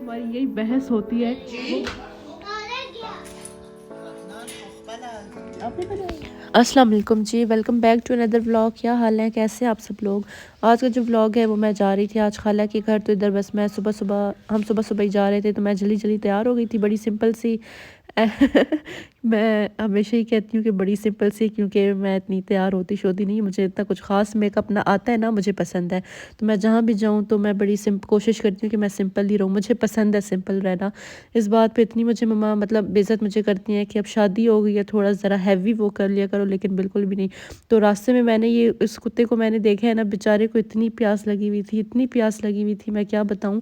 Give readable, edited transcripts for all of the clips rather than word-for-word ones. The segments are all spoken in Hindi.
हमारी यही बहस होती है। अस्सलाम वालेकुम जी, welcome back to another vlog. क्या हाल है, कैसे हैं आप सब लोग। आज का जो व्लॉग है वो मैं जा रही थी आज खाला के घर। तो इधर बस मैं हम सुबह सुबह ही जा रहे थे, तो मैं जल्दी जल्दी तैयार हो गई थी, बड़ी सिंपल सी। मैं हमेशा ही कहती हूँ कि बड़ी सिंपल सी, क्योंकि मैं इतनी तैयार होती शोती नहीं, मुझे इतना कुछ ख़ास मेकअप ना आता है ना मुझे पसंद है। तो मैं जहाँ भी जाऊँ तो मैं बड़ी कोशिश करती हूँ कि मैं सिंपल ही रहूँ, मुझे पसंद है सिंपल रहना। इस बात पे इतनी मुझे मम्मा मतलब बेइज्जत मुझे करती हैं कि अब शादी हो गई है, थोड़ा ज़रा हैवी वो कर लिया करो, लेकिन बिल्कुल भी नहीं। तो रास्ते में मैंने ये इस कुत्ते को मैंने देखा है ना, बेचारे को इतनी प्यास लगी हुई थी, इतनी प्यास लगी हुई थी, मैं क्या बताऊँ।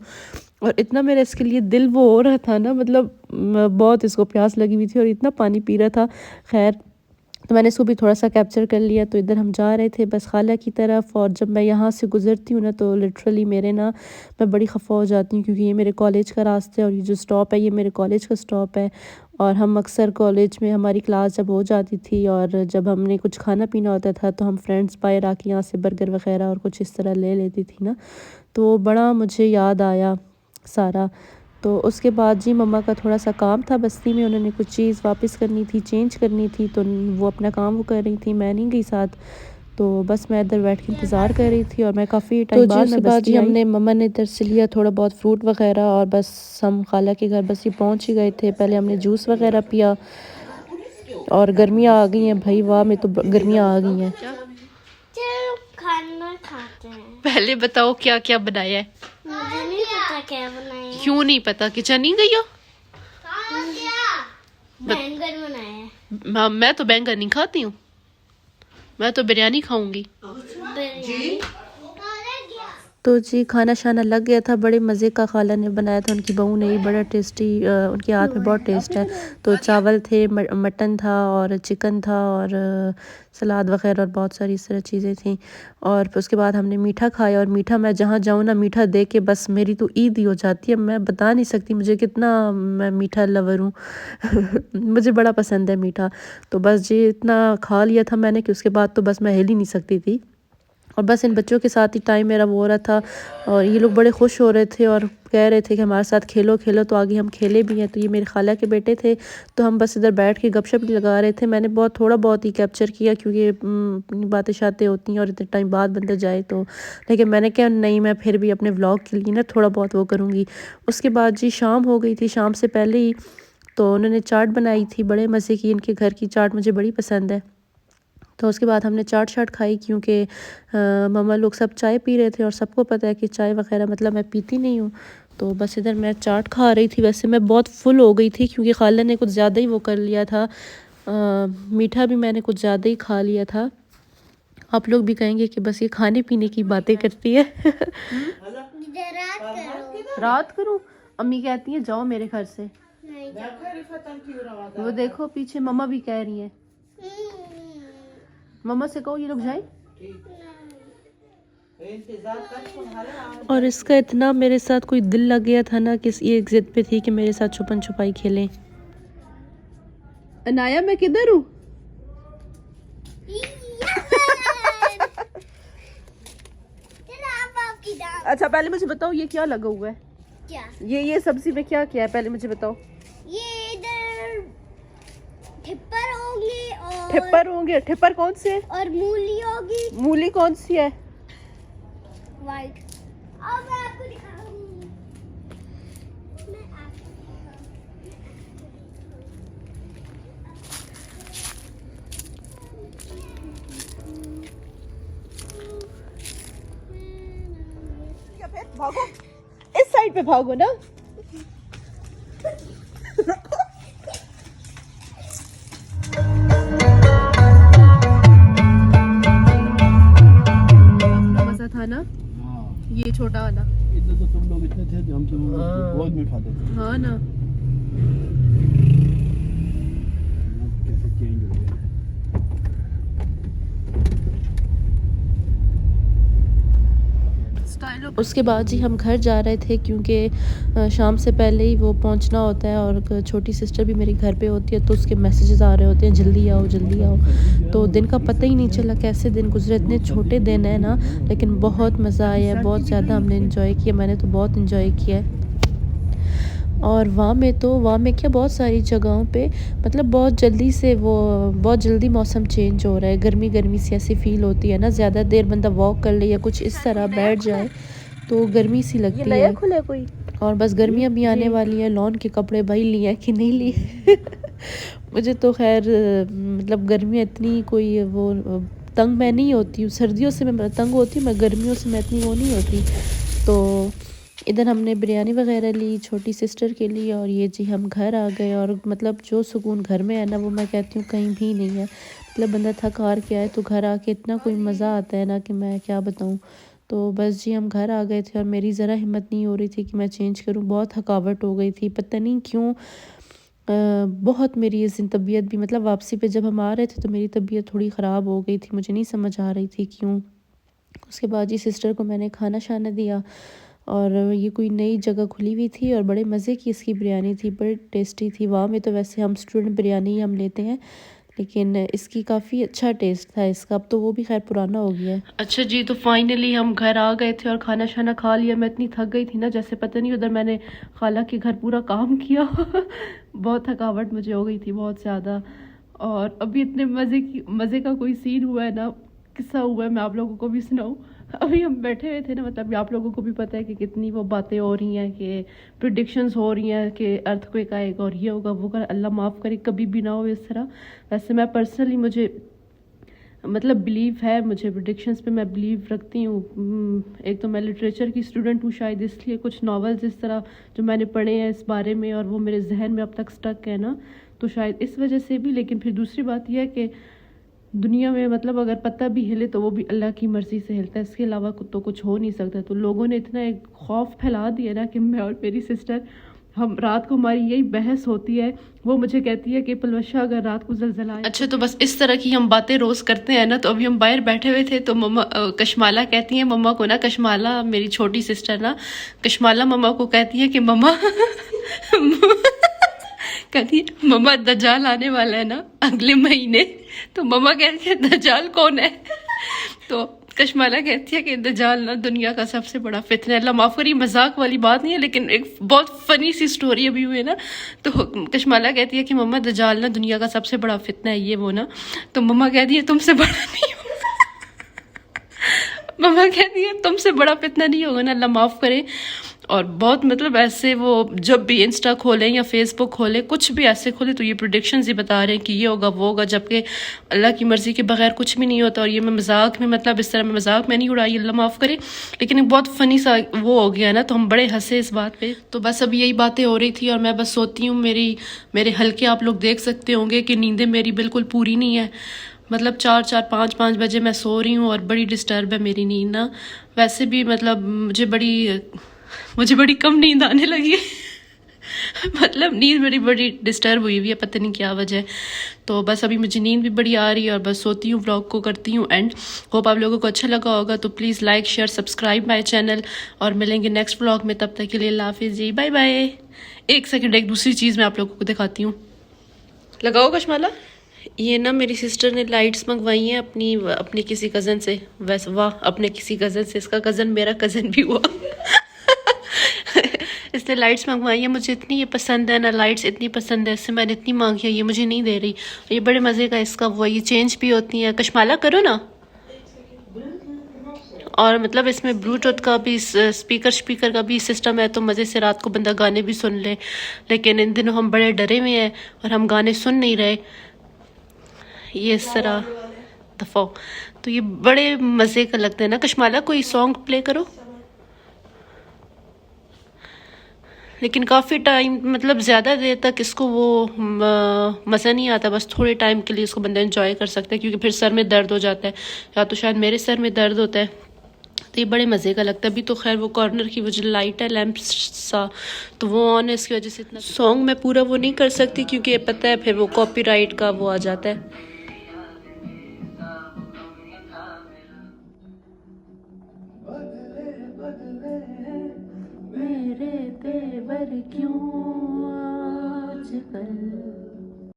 और इतना मेरा इसके लिए दिल वो हो रहा था ना, मतलब बहुत इसको प्यास लगी हुई थी और इतना पानी पी रहा था। खैर, तो मैंने इसको भी थोड़ा सा कैप्चर कर लिया। तो इधर हम जा रहे थे बस खाला की तरफ, और जब मैं यहाँ से गुज़रती हूँ ना तो लिटरली मेरे ना मैं बड़ी खफा हो जाती हूँ, क्योंकि ये मेरे कॉलेज का रास्ता है और ये जो स्टॉप है ये मेरे कॉलेज का स्टॉप है। और हम अक्सर कॉलेज में हमारी क्लास जब हो जाती थी और जब हमने कुछ खाना पीना होता था तो हम फ्रेंड्स बाहर आके यहाँ से बर्गर वगैरह और कुछ इस तरह ले लेती थी ना। तो बड़ा मुझे याद आया सारा। तो उसके बाद जी मम्मा का थोड़ा सा काम था बस्ती में, उन्होंने कुछ चीज़ वापस करनी थी, चेंज करनी थी, तो वो अपना काम वो कर रही थी, मैं नहीं गई साथ। तो बस मैं इधर बैठ के इंतज़ार कर रही थी और मैं काफ़ी टाइम बाद मैं बस्ती आई। हमने मम्मा ने इधर से लिया थोड़ा बहुत फ्रूट वगैरह और बस हम खाला के घर बस ये पहुंच ही गए थे। पहले हमने जूस वगैरह पिया और गर्मियाँ आ गई हैं भाई, वाह में तो गर्मियाँ आ गई हैं। चलो खाना खाते हैं। पहले बताओ क्या क्या बनाया है। मुझे नहीं पता क्या बनाया है। क्यों नहीं पता, किचन नहीं गई हो। बैंगन बनाया है। मैं तो बैंगन नहीं खाती हूँ, मैं तो बिरयानी खाऊंगी। बिरयानी। तो जी खाना शाना लग गया था, बड़े मज़े का खाला ने बनाया था, उनकी बहू ने भी बड़ा टेस्टी, उनके हाथ में बहुत टेस्ट है। तो चावल थे, मटन था और चिकन था और सलाद वगैरह और बहुत सारी इस तरह चीज़ें थी। और फिर उसके बाद हमने मीठा खाया, और मीठा मैं जहाँ जाऊँ ना मीठा देख के बस मेरी तो ईद ही हो जाती है। मैं बता नहीं सकती मुझे कितना मैं मीठा लवर हूँ। मुझे बड़ा पसंद है मीठा। तो बस जी इतना खा लिया था मैंने कि उसके बाद तो बस मैं हिल ही नहीं सकती थी। और बस इन बच्चों के साथ ही टाइम मेरा वो हो रहा था, और ये लोग बड़े खुश हो रहे थे और कह रहे थे कि हमारे साथ खेलो खेलो। तो आगे हम खेले भी हैं। तो ये मेरे खाला के बेटे थे, तो हम बस इधर बैठ के गपशप लगा रहे थे। मैंने बहुत थोड़ा बहुत ही कैप्चर किया, क्योंकि बातें शातें होती हैं और इतने टाइम बाद बंदा जाए तो। लेकिन मैंने कहा नहीं, मैं फिर भी अपने व्लॉग के लिए ना थोड़ा बहुत वो करूँगी। उसके बाद जी शाम हो गई थी, शाम से पहले ही तो उन्होंने चाट बनाई थी, बड़े मज़े की। इनके घर की चाट मुझे बड़ी पसंद है। तो उसके बाद हमने चाट शाट खाई, क्योंकि मम्मा लोग सब चाय पी रहे थे और सबको पता है कि चाय वगैरह मतलब मैं पीती नहीं हूँ। तो बस इधर मैं चाट खा रही थी। वैसे मैं बहुत फुल हो गई थी, क्योंकि खाला ने कुछ ज़्यादा ही वो कर लिया था। मीठा भी मैंने कुछ ज़्यादा ही खा लिया था। आप लोग भी कहेंगे कि बस ये खाने पीने की बातें करती है। रात करूँ, अम्मी कहती है जाओ मेरे घर से। वो देखो पीछे मम्मा भी कह रही है, मम्मा से कहो ये लोग जाए। और इसका इतना मेरे साथ कोई दिल लग गया था ना कि ये एक जिद पे थी कि मेरे साथ छुपन छुपाई खेलें। अनाया मैं किधर हूँ। अच्छा पहले मुझे बताओ ये क्या लगा हुआ है। क्या ये सब्जी में क्या क्या है, पहले मुझे बताओ। ये इधर ठिप्पर होंगे और ठिप्पर होंगे। ठिप्पर कौन से है। और मूली होगी। मूली कौन सी है। वाइट। अब मैं आपको दिखाऊंगी। मैं आपको भागो, इस साइड पे भागो ना। मजा था ना। ये छोटा वाला। इधर तो तुम लोग इतने थे, हम तो बहुत में उठाते थे। हाँ ना। कैसे चेंज हो गया। उसके बाद जी हम घर जा रहे थे, क्योंकि शाम से पहले ही वो पहुंचना होता है, और छोटी सिस्टर भी मेरी घर पे होती है, तो उसके मैसेजेस आ रहे होते हैं जल्दी आओ जल्दी आओ। तो दिन का पता ही नहीं चला कैसे दिन गुजरे, इतने छोटे दिन है ना, लेकिन बहुत मज़ा आया है, बहुत ज़्यादा हमने इन्जॉय किया। मैंने तो बहुत इन्जॉय किया है। और वहाँ में क्या बहुत सारी जगहों पे मतलब बहुत जल्दी मौसम चेंज हो रहा है। गर्मी गर्मी सी ऐसी फील होती है ना, ज़्यादा देर बंदा वॉक कर ले या कुछ इस तरह बैठ जाए तो गर्मी सी लगती है। खुला कोई और बस गर्मियाँ भी आने वाली हैं। लॉन के कपड़े भाई लिए हैं कि नहीं लिए मुझे तो खैर मतलब गर्मियाँ इतनी कोई वो तंग मैं नहीं होती हूँ। सर्दियों से मैं तंग होती हूँ, मैं गर्मियों से मैं इतनी वो नहीं होती। तो इधर हमने बिरयानी वगैरह ली छोटी सिस्टर के लिए, और ये जी हम घर आ गए। और मतलब जो सुकून घर में है ना, वो मैं कहती हूँ कहीं भी नहीं है। मतलब बंदा थक हार के आए तो घर आके इतना कोई मज़ा आता है ना कि मैं क्या बताऊँ। तो बस जी हम घर आ गए थे और मेरी ज़रा हिम्मत नहीं हो रही थी कि मैं चेंज करूँ। बहुत थकावट हो गई थी, पता नहीं क्यों। बहुत मेरी इस दिन तबीयत भी मतलब वापसी पे जब हम आ रहे थे तो मेरी तबीयत थोड़ी ख़राब हो गई थी, मुझे नहीं समझ आ रही थी क्यों। उसके बाद जी सिस्टर को मैंने खाना शाना दिया, और ये कोई नई जगह खुली हुई थी और बड़े मज़े की इसकी बिरयानी थी, बड़ी टेस्टी थी। वहाँ में तो वैसे हम स्टूडेंट बिरयानी ही हम लेते हैं, लेकिन इसकी काफ़ी अच्छा टेस्ट था इसका। अब तो वो भी खैर पुराना हो गया है। अच्छा जी, तो फाइनली हम घर आ गए थे और खाना शाना खा लिया। मैं इतनी थक गई थी ना, जैसे पता नहीं उधर मैंने खाला के घर पूरा काम किया बहुत थकावट मुझे हो गई थी बहुत ज़्यादा। और अभी इतने मज़े का कोई सीन हुआ है ना, किस्सा हुआ है, मैं आप लोगों को भी सुनाऊँ। अभी हम बैठे हुए थे ना, मतलब आप लोगों को भी पता है कि कितनी वो बातें हो रही हैं कि प्रिडिक्शंस हो रही हैं कि अर्थक्वेक आएगा और ये होगा वो होगा। अल्लाह माफ़ करे कभी भी ना हो इस तरह। वैसे मैं पर्सनली मुझे मतलब बिलीव है, मुझे प्रिडिक्शंस पे मैं बिलीव रखती हूँ। एक तो मैं लिटरेचर की स्टूडेंट हूँ शायद, इसलिए कुछ नॉवेल्स इस तरह जो मैंने पढ़े हैं इस बारे में और वो मेरे जहन में अब तक स्टक है ना, तो शायद इस वजह से भी। लेकिन फिर दूसरी बात यह है कि दुनिया में मतलब अगर पत्ता भी हिले तो वो भी अल्लाह की मर्ज़ी से हिलता है, इसके अलावा तो कुछ हो नहीं सकता। तो लोगों ने इतना एक खौफ फैला दिया ना कि मैं और मेरी सिस्टर, हम रात को हमारी यही बहस होती है। वो मुझे कहती है कि पलवशा अगर रात को ज़लज़ला आए। अच्छा, तो बस इस तरह की हम बातें रोज़ करते हैं ना। तो अभी हम बाहर बैठे हुए थे तो मम्मा कशमाला कहती है मम्मा को ना, कशमाला मेरी छोटी सिस्टर ना, कशमाला मम्मा को कहती है कि मम्मा कहती है मम्मा दज्जाल आने वाला है ना अगले महीने। तो मम्मा कहती है दज्जाल कौन है? तो कशमाला कहती है कि दज्जाल ना दुनिया का सबसे बड़ा फितना है। अल्लाह माफ़ करिए, मजाक वाली बात नहीं है, लेकिन एक बहुत फनी सी स्टोरी अभी हुई है ना। तो कशमाला कहती है कि मम्मा दज्जाल ना दुनिया का सबसे बड़ा फितना है ये वो ना। तो मम्मा कहती है तुमसे बड़ा नहीं होगा मम्मा कहती है तुमसे बड़ा फितना नहीं होगा ना, अल्लाह माफ़ करे। और बहुत मतलब ऐसे वो जब भी इंस्टा खोलें या फेसबुक खोलें, कुछ भी ऐसे खोले तो ये प्रेडिक्शंस ही बता रहे हैं कि ये होगा वो होगा, जबकि अल्लाह की मर्ज़ी के बगैर कुछ भी नहीं होता। और ये मैं मजाक में मतलब इस तरह मैं मजाक में नहीं उड़ाई, अल्लाह माफ़ करे, लेकिन एक बहुत फ़नी सा वो हो गया ना, तो हम बड़े हंसे इस बात पे। तो बस अब यही बातें हो रही थी और मैं बस सोती हूँ। मेरे हल्के आप लोग देख सकते होंगे कि नींदें मेरी बिल्कुल पूरी नहीं है। मतलब 4-4 5-5 बजे मैं सो रही हूँ और बड़ी डिस्टर्ब है मेरी नींद ना। वैसे भी मतलब मुझे बड़ी कम नींद आने लगी है मतलब नींद मेरी बड़ी डिस्टर्ब हुई है, पता नहीं क्या वजह है। तो बस अभी मुझे नींद भी बड़ी आ रही है और बस सोती हूँ। व्लॉग को करती हूँ एंड होप आप लोगों को अच्छा लगा होगा। तो please like share subscribe my channel और मिलेंगे नेक्स्ट व्लॉग में। तब तक के लिए अल्लाह हाफिज़ जी, बाय बाय। एक सेकंड, एक दूसरी चीज़ मैं आप लोगों को दिखाती हूँ। लगाओ कशमाला। ये ना मेरी सिस्टर ने लाइट्स मंगवाई हैं अपनी किसी कज़न से। वैसे वाह, अपने किसी कज़न से, इसका कज़न मेरा कज़न भी हुआ इसने लाइट्स मंगवाई है। मुझे इतनी ये पसंद है ना, लाइट्स इतनी पसंद है, इससे मैंने इतनी मांगी है, ये मुझे नहीं दे रही। ये बड़े मज़े का इसका वो, ये चेंज भी होती हैं। कशमाला करो ना। और मतलब इसमें ब्लूटूथ का भी स्पीकर का भी सिस्टम है, तो मज़े से रात को बंदा गाने भी सुन ले। लेकिन इन दिनों हम बड़े डरे हुए हैं और हम गाने सुन नहीं रहे, ये इस तरह दफ़ा। तो ये बड़े मज़े का लगता है ना। कशमाला कोई सॉन्ग प्ले करो। लेकिन काफ़ी टाइम मतलब ज़्यादा देर तक इसको वो मज़ा नहीं आता, बस थोड़े टाइम के लिए इसको बंदा एंजॉय कर सकता है, क्योंकि फिर सर में दर्द हो जाता है, या तो शायद मेरे सर में दर्द होता है। तो ये बड़े मज़े का लगता है। अभी तो खैर वो कॉर्नर की वो जो लाइट है लैंप सा, तो वो ऑन है, इसकी वजह से इतना सॉन्ग मैं पूरा वो नहीं कर सकती, क्योंकि पता है फिर वो कॉपीराइट का वो आ जाता है। मेरे तेवर क्यों आजकल